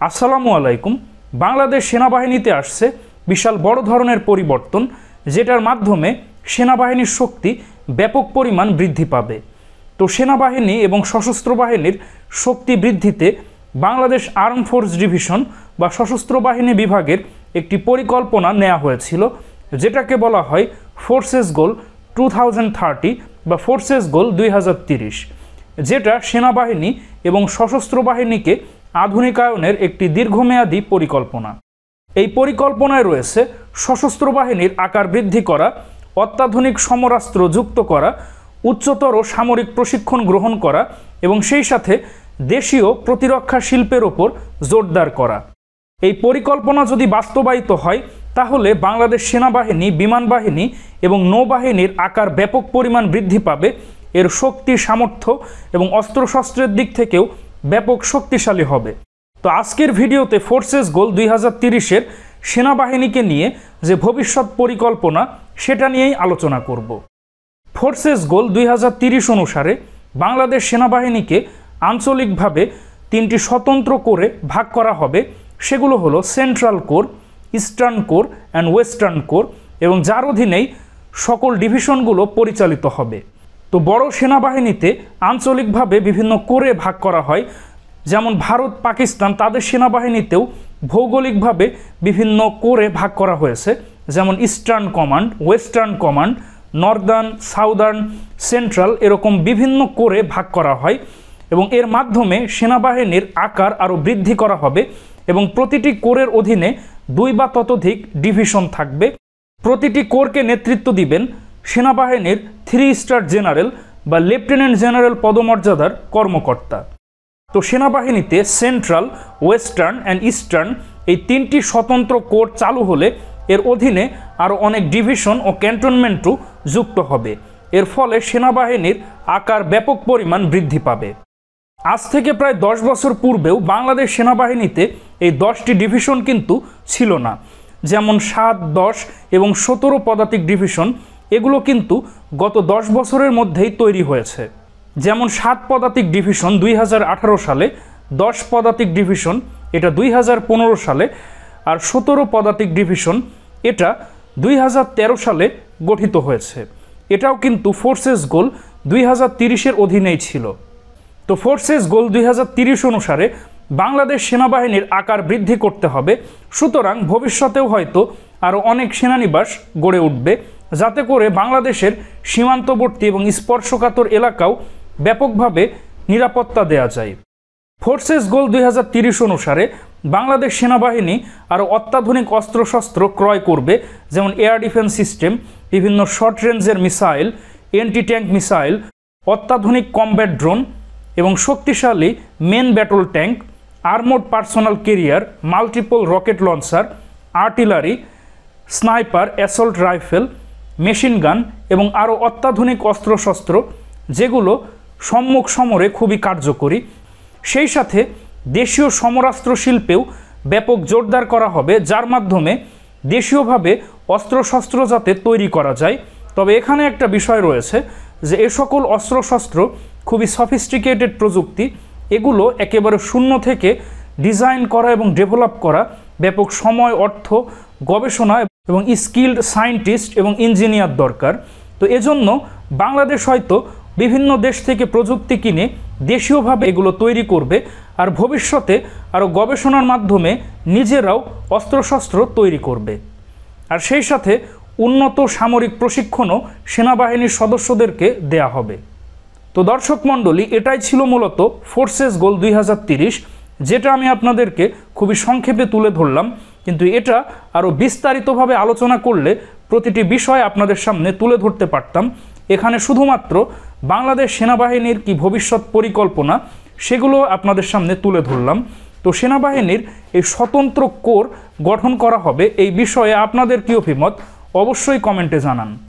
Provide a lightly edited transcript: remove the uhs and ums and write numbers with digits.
আসসালামু আলাইকুম। বাংলাদেশ সেনাবাহিনীতে আসছে বিশাল বড় ধরনের পরিবর্তন, যেটার মাধ্যমে সেনাবাহিনীর শক্তি ব্যাপক পরিমাণ বৃদ্ধি পাবে। তো সেনাবাহিনী এবং সশস্ত্র বাহিনীর শক্তি বৃদ্ধিতে বাংলাদেশ আর্ম ফোর্স ডিভিশন বা সশস্ত্র বাহিনী বিভাগের একটি পরিকল্পনা নেওয়া হয়েছিল, যেটাকে বলা হয় ফোর্সেস গোল 2030 বা ফোর্সেস গোল 2030, যেটা সেনাবাহিনী এবং সশস্ত্র বাহিনীকে আধুনিকায়নের একটি দীর্ঘমেয়াদী পরিকল্পনা। এই পরিকল্পনায় রয়েছে সশস্ত্র বাহিনীর আকার বৃদ্ধি করা, অত্যাধুনিক সমরাস্ত্র যুক্ত করা, উচ্চতর সামরিক প্রশিক্ষণ গ্রহণ করা এবং সেই সাথে দেশীয় প্রতিরক্ষা শিল্পের ওপর জোরদার করা। এই পরিকল্পনা যদি বাস্তবায়িত হয় তাহলে বাংলাদেশ সেনাবাহিনী, বিমান বাহিনী এবং নৌবাহিনীর আকার ব্যাপক পরিমাণ বৃদ্ধি পাবে, এর শক্তি, সামর্থ্য এবং অস্ত্রশস্ত্রের দিক থেকেও ব্যাপক শক্তিশালী হবে। তো আজকের ভিডিওতে ফোর্সেস গোল 2030-এর সেনাবাহিনীকে নিয়ে যে ভবিষ্যৎ পরিকল্পনা, সেটা নিয়েই আলোচনা করব। ফোর্সেস গোল 2030 অনুসারে বাংলাদেশ সেনাবাহিনীকে আঞ্চলিকভাবে 3টি স্বতন্ত্র কোরে ভাগ করা হবে। সেগুলো হলো central core, eastern core and western core, এবং যার অধীনেই সকল ডিভিশনগুলো পরিচালিত হবে। তো বড় সেনাবাহিনীতে আঞ্চলিকভাবে বিভিন্ন কোরে ভাগ করা হয়, যেমন ভারত, পাকিস্তান তাদের সেনাবাহিনীতেও ভৌগোলিকভাবে বিভিন্ন কোরে ভাগ করা হয়েছে, যেমন eastern command, western command, Northern, southern, central, এরকম বিভিন্ন কোরে ভাগ করা হয় এবং এর মাধ্যমে সেনাবাহিনীর আকার আরও বৃদ্ধি করা হবে এবং প্রতিটি কোরের অধীনে 2 বা ততোধিক ডিভিশন থাকবে। প্রতিটি কোরকে নেতৃত্ব দিবেন সেনাবাহিনীর 3 স্টার জেনারেল বা লেফটেন্যান্ট জেনারেল পদমর্যাদার কর্মকর্তা। তো সেনাবাহিনীতে সেন্ট্রাল, ওয়েস্টার্ন অ্যান্ড ইস্টার্ন এই 3টি স্বতন্ত্র কোর চালু হলে এর অধীনে আরও অনেক ডিভিশন ও ক্যান্টনমেন্টও যুক্ত হবে। এর ফলে সেনাবাহিনীর আকার ব্যাপক পরিমাণ বৃদ্ধি পাবে। আজ থেকে প্রায় 10 বছর পূর্বেও বাংলাদেশ সেনাবাহিনীতে এই 10টি ডিভিশন কিন্তু ছিল না, যেমন 7, 10 এবং 17 পদাতিক ডিভিশন। এগুলো কিন্তু গত 10 বছরের মধ্যেই তৈরি হয়েছে। যেমন 7 পদাতিক ডিভিশন 2018 সালে, 10 পদাতিক ডিভিশন এটা 2015 সালে, আর 17 পদাতিক ডিভিশন এটা 2013 সালে গঠিত হয়েছে। এটাও কিন্তু ফোর্সেস গোল 2030-এর অধীনেই ছিল। তো ফোর্সেস গোল 2030 অনুসারে বাংলাদেশ সেনাবাহিনীর আকার বৃদ্ধি করতে হবে, সুতরাং ভবিষ্যতেও হয়তো আরও অনেক সেনানিবাস গড়ে উঠবে, যাতে করে বাংলাদেশের সীমান্তবর্তী এবং স্পর্শকাতর এলাকাও ব্যাপকভাবে নিরাপত্তা দেওয়া যায়। ফোর্সেস গোল 2030 অনুসারে বাংলাদেশ সেনাবাহিনী আরও অত্যাধুনিক অস্ত্রশস্ত্র ক্রয় করবে, যেমন এয়ার ডিফেন্স সিস্টেম, বিভিন্ন শর্ট রেঞ্জের মিসাইল, এন্টি ট্যাঙ্ক মিসাইল, অত্যাধুনিক কমব্যাট ড্রোন এবং শক্তিশালী main battle tank, armoured personnel carrier, multiple rocket launcher, artillery, sniper, assault rifle, machine gun এবং আরও অত্যাধুনিক অস্ত্রশস্ত্র, যেগুলো সম্মুখ সমরে খুবই কার্যকরী। সেই সাথে দেশীয় সমরাস্ত্র শিল্পেও ব্যাপক জোরদার করা হবে, যার মাধ্যমে দেশীয়ভাবে অস্ত্রশস্ত্র যাতে তৈরি করা যায়। তবে এখানে একটা বিষয় রয়েছে যে এ সকল অস্ত্রশস্ত্র খুবই সফিস্টিকেটেড প্রযুক্তি, এগুলো একেবারে শূন্য থেকে ডিজাইন করা এবং ডেভেলপ করা ব্যাপক সময়, অর্থ, গবেষণা এবং স্কিল্ড সায়েন্টিস্ট এবং ইঞ্জিনিয়ার দরকার। তো এজন্য বাংলাদেশ হয়তো বিভিন্ন দেশ থেকে প্রযুক্তি কিনে দেশীয়ভাবে এগুলো তৈরি করবে, আর ভবিষ্যতে আরও গবেষণার মাধ্যমে নিজেরাও অস্ত্রশস্ত্র তৈরি করবে। আর সেই সাথে উন্নত সামরিক প্রশিক্ষণও সেনাবাহিনীর সদস্যদেরকে দেয়া হবে। তো দর্শক মণ্ডলী, এটাই ছিল মূলত ফোর্সেস গোল 2030, যেটা আমি আপনাদেরকে খুবই সংক্ষেপে তুলে ধরলাম, কিন্তু এটা আরও বিস্তারিতভাবে আলোচনা করলে প্রতিটি বিষয় আপনাদের সামনে তুলে ধরতে পারতাম। এখানে শুধুমাত্র বাংলাদেশ সেনাবাহিনীর কি ভবিষ্যৎ পরিকল্পনা, সেগুলো আপনাদের সামনে তুলে ধরলাম। তো সেনাবাহিনীর এই স্বতন্ত্র কোর গঠন করা হবে, এই বিষয়ে আপনাদের কি অভিমত অবশ্যই কমেন্টে জানান।